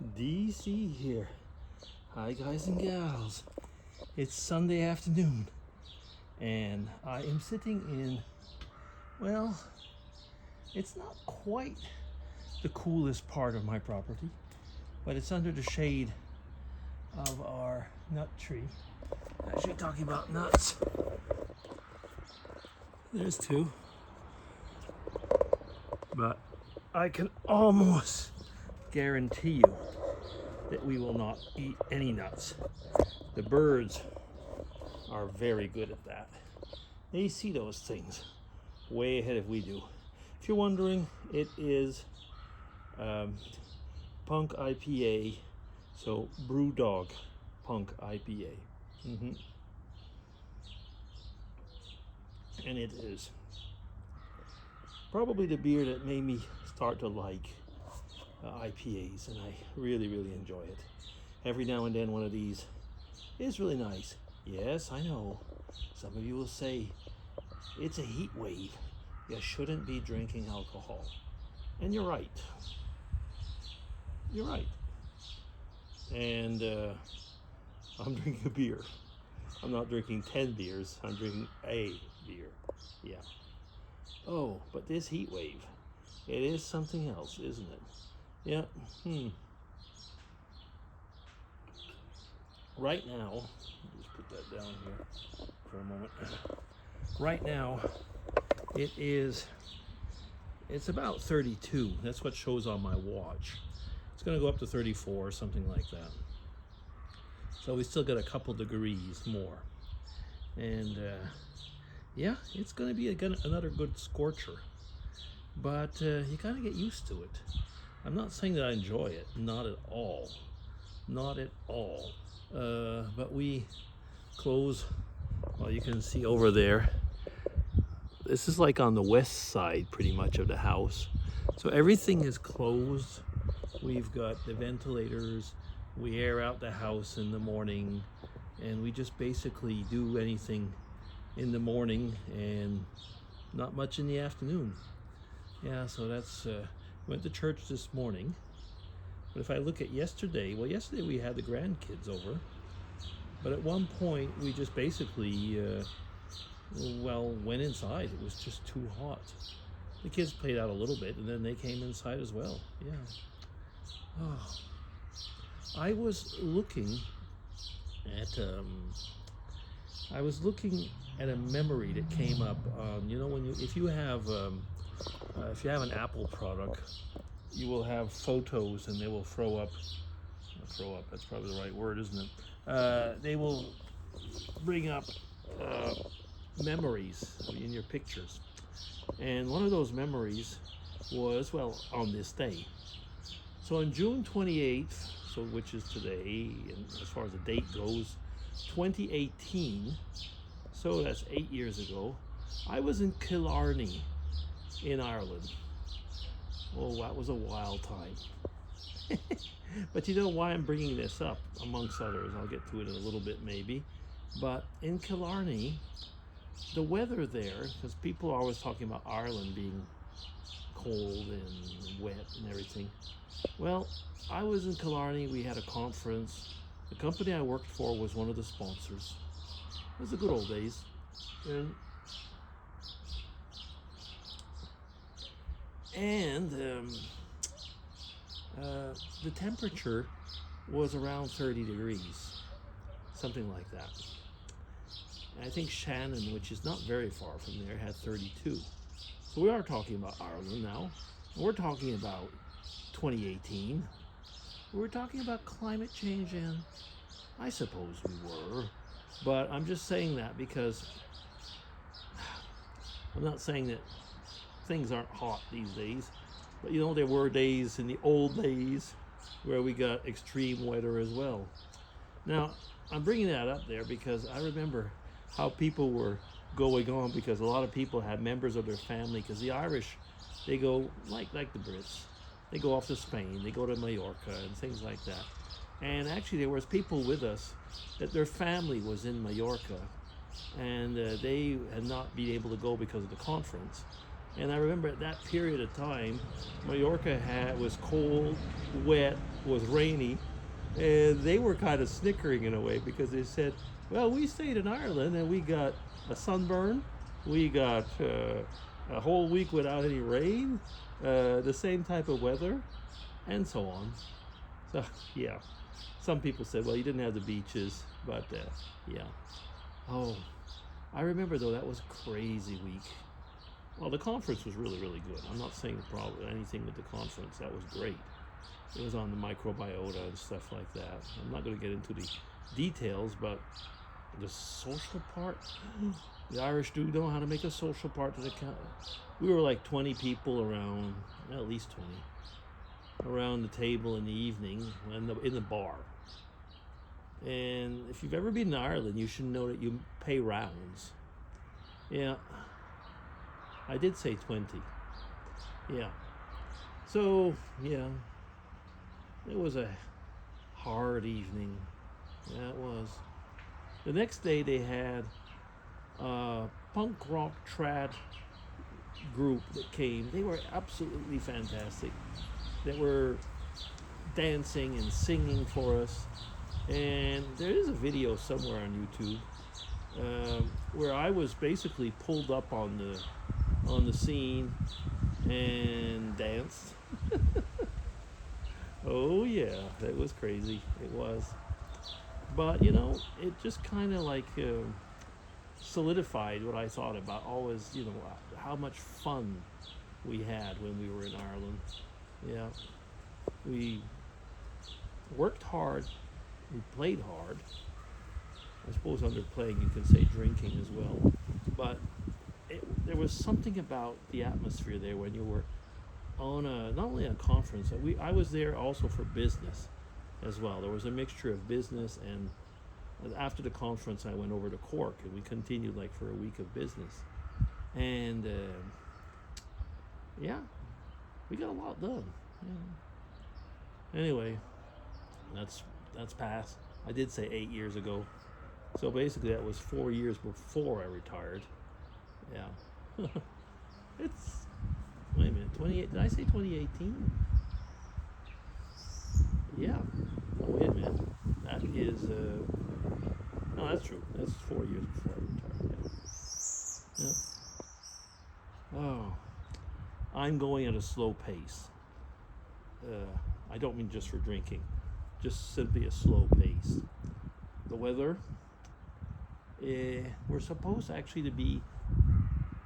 DC here. Hi guys and gals. It's Sunday afternoon and I am sitting in, well, it's not quite the coolest part of my property, but it's under the shade of our nut tree. Actually talking about nuts. There's two. But I can almost guarantee you that we will not eat any nuts. The birds are very good at that. They see those things way ahead of we do. If you're wondering, it is Punk IPA, so Brewdog Punk IPA. And it is probably the beer that made me start to like IPAs, and I really enjoy it. Every now and then one of these is really nice. Yes, I know, some of you will say it's a heat wave, you shouldn't be drinking alcohol, and you're right. And I'm drinking a beer. I'm not drinking 10 beers, I'm drinking a beer. Yeah. Oh, but this heat wave, it is something else, isn't it? Yeah. Right now, just put that down here for a moment. Right now, it's about 32. That's what shows on my watch. It's going to go up to 34 or something like that. So we still got a couple degrees more. And yeah, it's going to be another good scorcher. But you kind of get used to it. I'm not saying that I enjoy it, not at all. Not at all. But we close, well, you can see over there. This is like on the west side pretty much of the house. So everything is closed. We've got the ventilators. We air out the house in the morning, and we just basically do anything in the morning and not much in the afternoon. Yeah, so that's, went to church this morning. But if I look at yesterday, well, yesterday we had the grandkids over. But at one point we just basically, went inside. It was just too hot. The kids played out a little bit and then they came inside as well. Yeah. Oh. I was looking at a memory that came up. You know, if you have an Apple product, you will have photos, and they will throw up. That's probably the right word, isn't it? They will bring up memories in your pictures, and one of those memories was, well, on this day. So on June 28th, so which is today, and as far as the date goes, 2018. So that's 8 years ago. I was in Killarney, in Ireland. Oh, that was a wild time. But you know why I'm bringing this up, amongst others. I'll get to it in a little bit maybe. But in Killarney, the weather there, because people are always talking about Ireland being cold and wet and everything. Well, I was in Killarney, we had a conference. The company I worked for was one of the sponsors. It was the good old days. And the temperature was around 30 degrees, something like that. And I think Shannon, which is not very far from there, had 32. So we are talking about Ireland now. And we're talking about 2018. We're talking about climate change, and I suppose we were. But I'm just saying that because I'm not saying that things aren't hot these days, but you know, there were days in the old days where we got extreme weather as well. Now, I'm bringing that up there because I remember how people were going on, because a lot of people had members of their family, because the Irish, they go like the Brits, they go off to Spain, they go to Mallorca and things like that. And actually there was people with us that their family was in Mallorca, and they had not been able to go because of the conference. And I remember at that period of time, Mallorca was cold, wet, was rainy, and they were kind of snickering in a way because they said, "Well, we stayed in Ireland and we got a sunburn, we got a whole week without any rain, the same type of weather, and so on." So yeah, some people said, "Well, you didn't have the beaches," but yeah. Oh, I remember though that was a crazy week. Well, the conference was really, really good. I'm not saying anything with the conference. That was great. It was on the microbiota and stuff like that. I'm not going to get into the details, but the social part, the Irish do know how to make a social part to the count. We were like 20 people around, at least 20, around the table in the evening in the bar. And if you've ever been to Ireland, you should know that you pay rounds. Yeah. I did say 20. Yeah. So, yeah. It was a hard evening. Yeah, it was. The next day they had a punk rock trad group that came. They were absolutely fantastic. They were dancing and singing for us. And there is a video somewhere on YouTube where I was basically pulled up on the scene and danced. Oh yeah, it was crazy. It was. But you know, it just kind of like solidified what I thought about always, you know, how much fun we had when we were in Ireland. Yeah. We worked hard, we played hard. I suppose under playing you can say drinking as well. But there was something about the atmosphere there when you were on not only a conference. I was there also for business as well. There was a mixture of business, and after the conference, I went over to Cork, and we continued like for a week of business. And yeah, we got a lot done. Yeah. Anyway, that's past. I did say 8 years ago, so basically that was 4 years before I retired. Yeah. It's, wait a minute, 28, did I say 2018? Yeah. Oh, wait a minute. That is, no, that's true. That's 4 years before I retired. Yeah. Yeah. Oh, I'm going at a slow pace. I don't mean just for drinking, just simply a slow pace. The weather, we're supposed actually to be,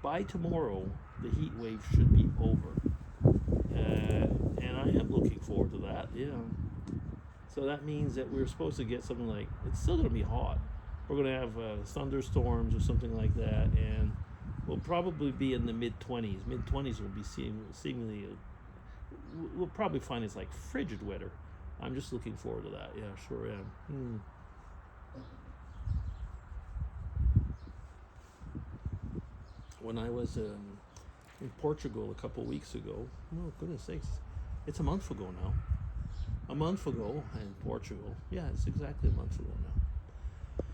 by tomorrow, the heat wave should be over. And I am looking forward to that, yeah. So that means that we're supposed to get something like, it's still going to be hot. We're going to have thunderstorms or something like that, and we'll probably be in the mid-20s. Mid-20s will be seemingly, we'll probably find it's like frigid weather. I'm just looking forward to that, yeah, sure am. When I was in Portugal a couple weeks ago, oh goodness sakes, it's a month ago now. A month ago in Portugal, yeah, it's exactly a month ago now.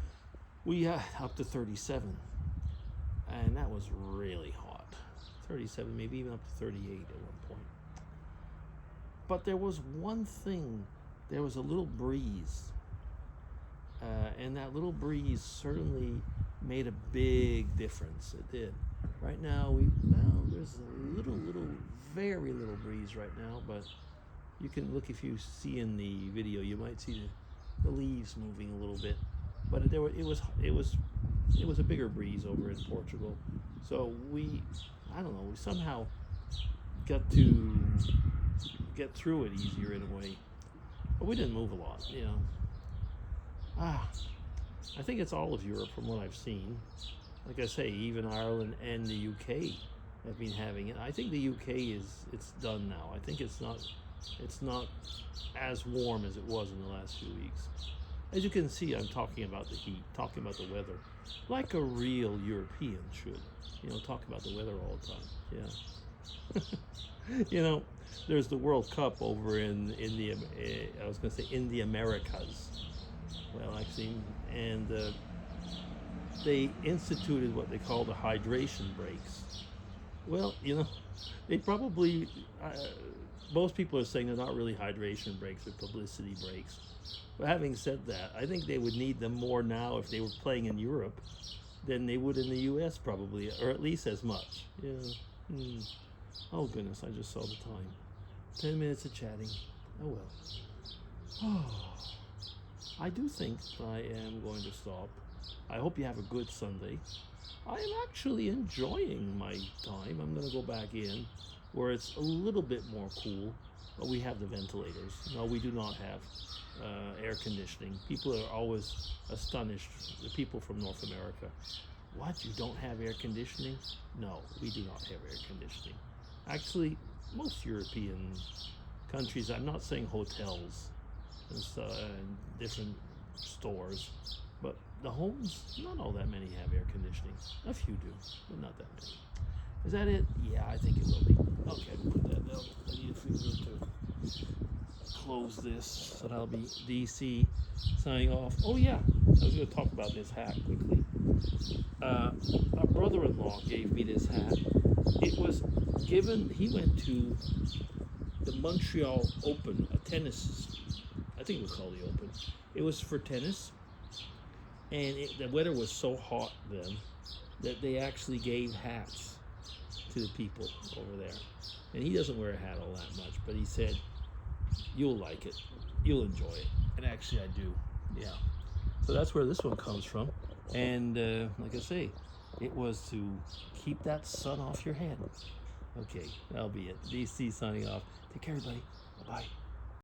We got up to 37, and that was really hot. 37, maybe even up to 38 at one point. But there was one thing, there was a little breeze, and that little breeze certainly made a big difference. It did. Right now, there's a little, very little breeze right now, but you can look, if you see in the video, you might see the leaves moving a little bit. But it was a bigger breeze over in Portugal. So we somehow got to get through it easier in a way. But we didn't move a lot, you know. I think it's all of Europe from what I've seen. Like I say, even Ireland and the UK have been having it. I think the UK it's done now. I think it's not as warm as it was in the last few weeks. As you can see, I'm talking about the heat, talking about the weather, like a real European should. You know, talk about the weather all the time. Yeah. You know, there's the World Cup over in the Americas. Well, actually, and they instituted what they call the hydration breaks. Well, they probably, most people are saying they're not really hydration breaks, or publicity breaks. But having said that, I think they would need them more now if they were playing in Europe than they would in the US, probably, or at least as much. Yeah. Hmm. Oh goodness, I just saw the time. 10 minutes of chatting. Oh well. Oh, I do think I am going to stop. I hope you have a good Sunday. I am actually enjoying my time. I'm going to go back in where it's a little bit more cool, but we have the ventilators. No, we do not have air conditioning. People are always astonished, the people from North America. What, you don't have air conditioning? No, we do not have air conditioning. Actually, most European countries, I'm not saying hotels and different stores, but the homes, not all that many have air conditioning. A few do, but not that many. Is that it? Yeah, I think it will be. Okay, put that down. I need a finger to close this. So that'll be DC signing off. Oh yeah, I was going to talk about this hat quickly. My brother-in-law gave me this hat. It was given, he went to the Montreal Open, a tennis, I think it was called the Open. It was for tennis, and the weather was so hot then that they actually gave hats to the people over there. And he doesn't wear a hat all that much, but he said, you'll like it, you'll enjoy it. And actually I do, yeah. So that's where this one comes from. And like I say, it was to keep that sun off your head. Okay, that'll be it. DC signing off. Take care, everybody. Bye-bye.